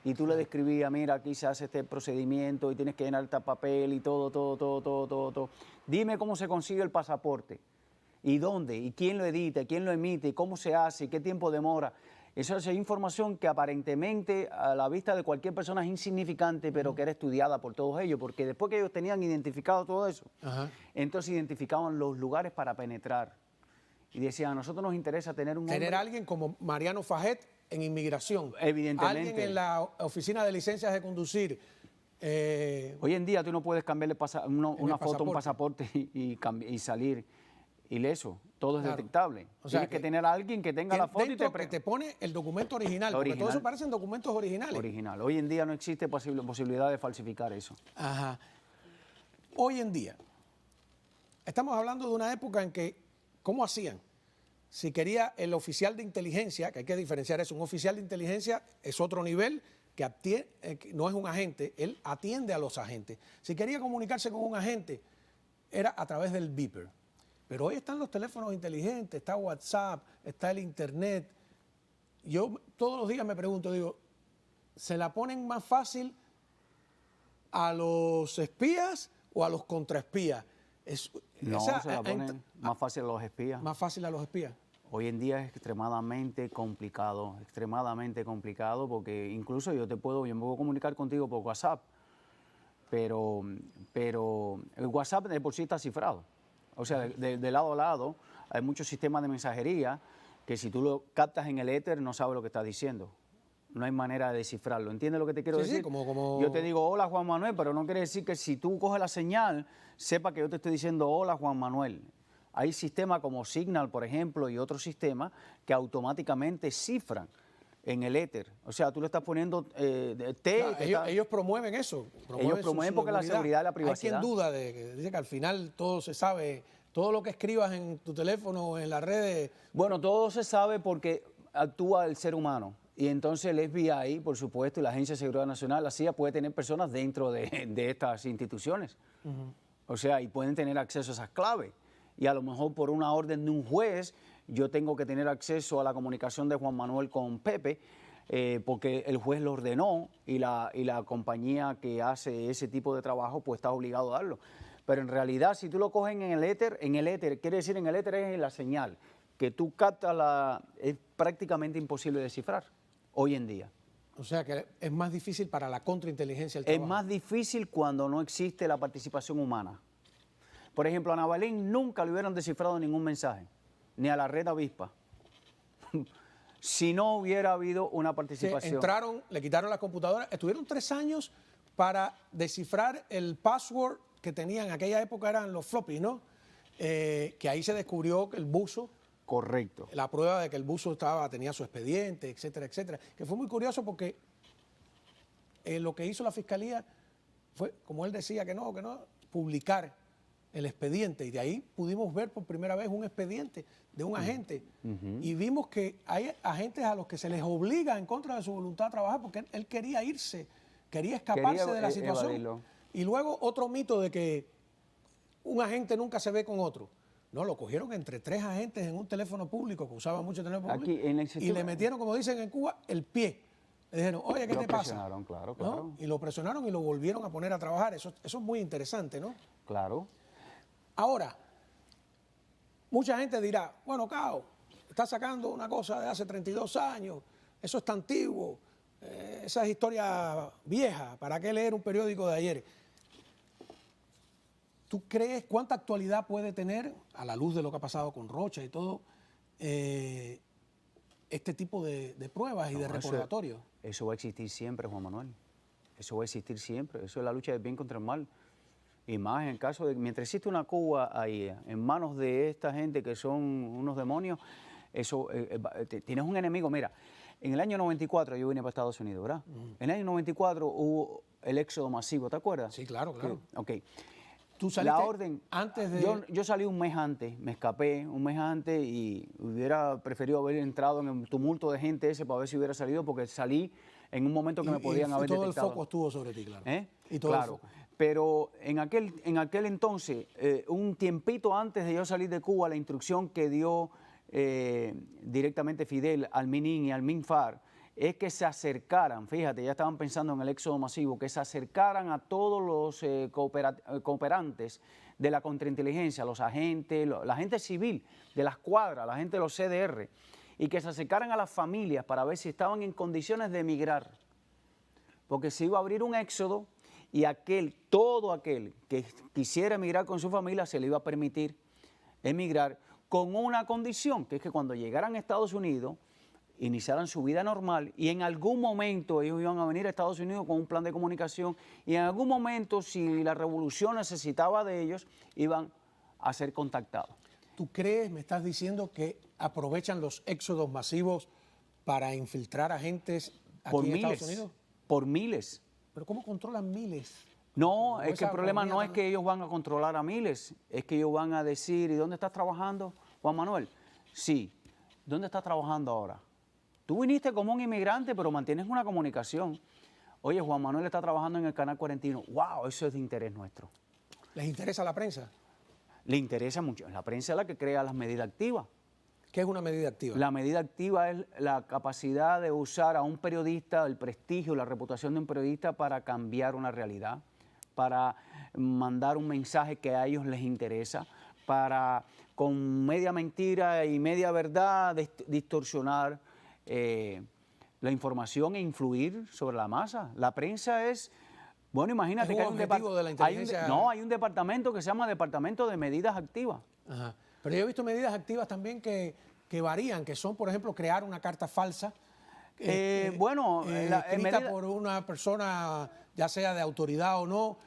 Y tú le describías, mira, aquí se hace este procedimiento y tienes que llenar este papel y todo. Dime cómo se consigue el pasaporte. ¿Y dónde? ¿Y quién lo edita? ¿Quién lo emite? ¿Y cómo se hace? ¿Y qué tiempo demora? Esa es información que aparentemente a la vista de cualquier persona es insignificante, pero que era estudiada por todos ellos, porque después que ellos tenían identificado todo eso, entonces identificaban los lugares para penetrar. Y decían, a nosotros nos interesa tener un hombre... Tener a alguien como Mariano Fajet en inmigración. Evidentemente. Alguien en la oficina de licencias de conducir. Hoy en día tú no puedes cambiarle una foto a un pasaporte. pasaporte y salir ileso. Todo es Claro. detectable. O sea Tienes que tener a alguien que tenga la foto y dentro que te pone el documento original, porque todo eso parecen documentos originales. original. Hoy en día no existe posibilidad de falsificar eso. Ajá. Hoy en día, estamos hablando de una época en que, ¿cómo hacían? Si quería el oficial de inteligencia, que hay que diferenciar eso, un oficial de inteligencia es otro nivel que no es un agente, él atiende a los agentes. Si quería comunicarse con un agente, era a través del beeper. Pero hoy están los teléfonos inteligentes, está WhatsApp, está el Internet. Yo todos los días me pregunto, digo, ¿se la ponen más fácil a los espías o a los contraespías? No, se la ponen más fácil a los espías. Más fácil a los espías. Hoy en día es extremadamente complicado, porque incluso yo me puedo comunicar contigo por WhatsApp, pero el WhatsApp de por sí está cifrado. O sea, de lado a lado hay muchos sistemas de mensajería que si tú lo captas en el éter no sabes lo que está diciendo. No hay manera de descifrarlo. ¿Entiendes lo que te quiero decir? Sí, como... Yo te digo, hola Juan Manuel, pero no quiere decir que si tú coges la señal, sepa que yo te estoy diciendo, hola Juan Manuel. Hay sistemas como Signal, por ejemplo, y otros sistemas que automáticamente cifran en el éter. O sea, tú le estás poniendo ellos promueven eso. Ellos promueven porque la seguridad y la privacidad. Hay quien duda dice que al final todo se sabe, todo lo que escribas en tu teléfono o en las redes. Bueno, todo se sabe porque actúa el ser humano. Y entonces el FBI, por supuesto, y la Agencia de Seguridad Nacional, la CIA, puede tener personas dentro de estas instituciones. O sea, y pueden tener acceso a esas claves. Y a lo mejor por una orden de un juez, yo tengo que tener acceso a la comunicación de Juan Manuel con Pepe, porque el juez lo ordenó y la compañía que hace ese tipo de trabajo pues está obligado a darlo. Pero en realidad, si tú lo coges en el éter, quiere decir en el éter es en la señal, que tú captas es prácticamente imposible descifrar hoy en día. O sea que es más difícil para la contrainteligencia el trabajo. Es más difícil cuando no existe la participación humana. Por ejemplo, a Ana Belén nunca le hubieran descifrado ningún mensaje, ni a la red avispa, si no hubiera habido una participación. Entraron, le quitaron las computadoras, estuvieron 3 años para descifrar el password que tenían, en aquella época eran los floppy, ¿no? Que ahí se descubrió que el buzo. Correcto. La prueba de que el buzo tenía su expediente, etcétera, etcétera. Que fue muy curioso porque lo que hizo la fiscalía fue, como él decía que no, publicar el expediente. Y de ahí pudimos ver por primera vez un expediente de un agente. Y vimos que hay agentes a los que se les obliga en contra de su voluntad a trabajar porque él quería irse, quería escaparse de la situación. Evadirlo. Y luego otro mito de que un agente nunca se ve con otro. No, lo cogieron entre 3 agentes en un teléfono público, que usaba mucho teléfono público, y le metieron, como dicen en Cuba, el pie. Le dijeron, oye, ¿qué te pasa? Lo presionaron, claro. ¿No? Y lo presionaron y lo volvieron a poner a trabajar. Eso es muy interesante, ¿no? Claro. Ahora, mucha gente dirá, bueno, Cao, está sacando una cosa de hace 32 años, eso está antiguo, esa es historia vieja, ¿para qué leer un periódico de ayer? ¿Tú crees cuánta actualidad puede tener, a la luz de lo que ha pasado con Rocha y todo, este tipo de pruebas y de recordatorios? Eso va a existir siempre, Juan Manuel. Eso va a existir siempre. Eso es la lucha del bien contra el mal. Y más en el caso de, mientras existe una Cuba ahí, en manos de esta gente que son unos demonios, eso, tienes un enemigo. Mira, en el año 94 yo vine para Estados Unidos, ¿verdad? En el año 94 hubo el éxodo masivo, ¿te acuerdas? Sí, claro. Ok. ¿Tú saliste la orden, antes de...? Yo salí un mes antes, me escapé un mes antes y hubiera preferido haber entrado en el tumulto de gente ese para ver si hubiera salido, porque salí en un momento que me podían haber detectado. Y todo el foco estuvo sobre ti, claro. Y todo claro. El foco. Pero en aquel entonces, un tiempito antes de yo salir de Cuba, la instrucción que dio directamente Fidel al MININ y al MINFAR es que se acercaran, fíjate, ya estaban pensando en el éxodo masivo, que se acercaran a todos los cooperantes de la contrainteligencia, los agentes, la gente civil de las cuadras, la gente de los CDR, y que se acercaran a las familias para ver si estaban en condiciones de emigrar. Porque se iba a abrir un éxodo y todo aquel que quisiera emigrar con su familia se le iba a permitir emigrar con una condición, que es que cuando llegaran a Estados Unidos iniciaran su vida normal y en algún momento ellos iban a venir a Estados Unidos con un plan de comunicación y en algún momento, si la revolución necesitaba de ellos, iban a ser contactados. ¿Tú crees, me estás diciendo, que aprovechan los éxodos masivos para infiltrar agentes aquí en Estados Unidos? Por miles. ¿Pero cómo controlan miles? No, es que el problema no es que ellos van a controlar a miles, es que ellos van a decir, ¿y dónde estás trabajando, Juan Manuel? Sí, ¿dónde estás trabajando ahora? Tú viniste como un inmigrante, pero mantienes una comunicación. Oye, Juan Manuel está trabajando en el Canal 41. ¡Wow! Eso es de interés nuestro. ¿Les interesa la prensa? Le interesa mucho. La prensa es la que crea las medidas activas. ¿Qué es una medida activa? La medida activa es la capacidad de usar a un periodista, el prestigio, la reputación de un periodista para cambiar una realidad, para mandar un mensaje que a ellos les interesa, para con media mentira y media verdad distorsionar la información e influir sobre la masa. La prensa es, bueno, imagínate ¿Es que un objetivo de la inteligencia? hay un departamento que se llama Departamento de Medidas Activas. Ajá. Pero yo he visto medidas activas también que varían, que son, por ejemplo, crear una carta falsa. Escrita por una persona, ya sea de autoridad o no,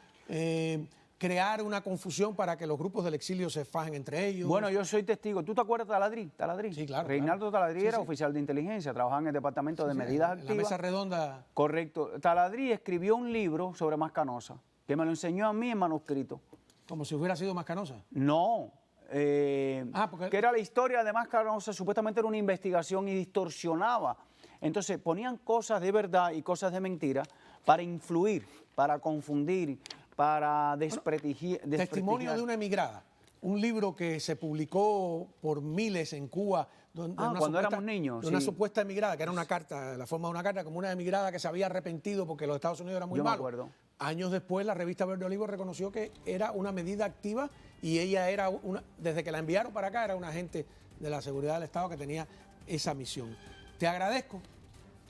crear una confusión para que los grupos del exilio se fajen entre ellos. Bueno, yo soy testigo. ¿Tú te acuerdas de Taladrí? ¿Taladrí? Sí, claro. Reinaldo claro. Taladrí era oficial de inteligencia, trabajaba en el Departamento de Medidas Activas. En la mesa redonda. Correcto. Taladrí escribió un libro sobre Mascanosa, que me lo enseñó a mí en manuscrito. Como si hubiera sido Mascanosa. No. Que era la historia de Mascanosa, supuestamente era una investigación y distorsionaba. Entonces ponían cosas de verdad y cosas de mentira para influir, para confundir, para desprestigiar. Testimonio de una emigrada. Un libro que se publicó por miles en Cuba. Cuando éramos niños. De una supuesta emigrada, que era una carta, la forma de una carta, como una emigrada que se había arrepentido porque los Estados Unidos eran muy malos. Yo me acuerdo. Años después, la revista Verde Olivo reconoció que era una medida activa y ella era desde que la enviaron para acá, era un agente de la seguridad del Estado que tenía esa misión. Te agradezco.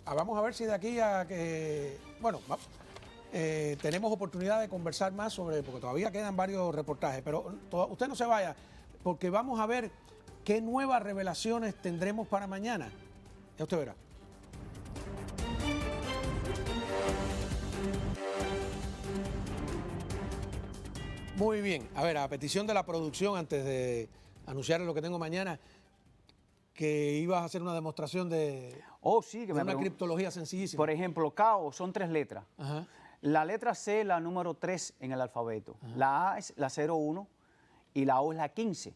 Vamos a ver si de aquí a que... Bueno, tenemos oportunidad de conversar más porque todavía quedan varios reportajes, pero usted no se vaya, porque vamos a ver qué nuevas revelaciones tendremos para mañana. Ya usted verá. Muy bien. A ver, a petición de la producción, antes de anunciarles lo que tengo mañana, que ibas a hacer una demostración de una criptología sencillísima. Por ejemplo, KO son 3 letras. Ajá. La letra C es la número 3 en el alfabeto. Ajá. La A es la 01 y la O es la 15.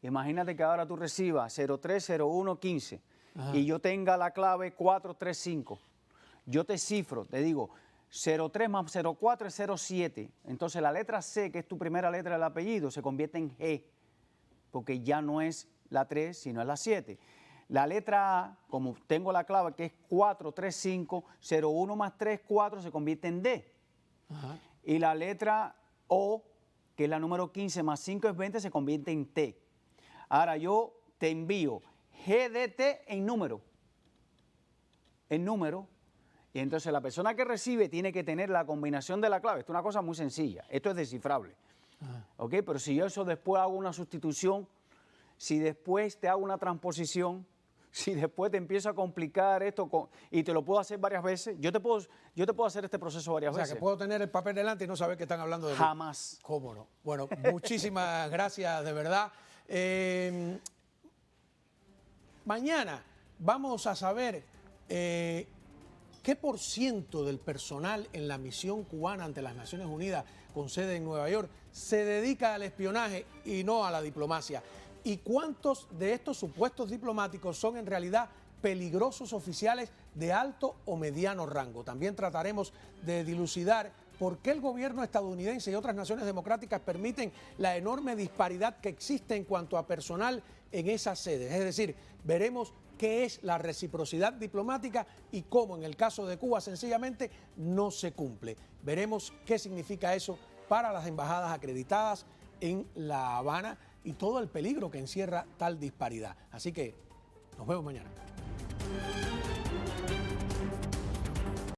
Imagínate que ahora tú recibas 030115 y yo tenga la clave 435. Yo te cifro, te digo 03 más 04 es 07. Entonces la letra C, que es tu primera letra del apellido, se convierte en G, porque ya no es la 3, sino es la 7. La letra A, como tengo la clave que es 435, 01 más 3, 4, se convierte en D. Ajá. Y la letra O, que es la número 15 más 5 es 20, se convierte en T. Ahora yo te envío GDT en número. Y entonces la persona que recibe tiene que tener la combinación de la clave. Esto es una cosa muy sencilla. Esto es descifrable. ¿Ok? Pero si yo eso después hago una sustitución, si después te hago una transposición, si después te empiezo a complicar esto y te lo puedo hacer varias veces, yo te puedo hacer este proceso varias veces. O sea, que puedo tener el papel delante y no saber que están hablando de mí. Jamás. ¿Cómo no? Bueno, muchísimas gracias, de verdad. Mañana vamos a saber qué % del personal en la misión cubana ante las Naciones Unidas con sede en Nueva York se dedica al espionaje y no a la diplomacia. ¿Y cuántos de estos supuestos diplomáticos son en realidad peligrosos oficiales de alto o mediano rango? También trataremos de dilucidar por qué el gobierno estadounidense y otras naciones democráticas permiten la enorme disparidad que existe en cuanto a personal en esas sedes. Es decir, veremos qué es la reciprocidad diplomática y cómo en el caso de Cuba sencillamente no se cumple. Veremos qué significa eso para las embajadas acreditadas en La Habana y todo el peligro que encierra tal disparidad. Así que nos vemos mañana.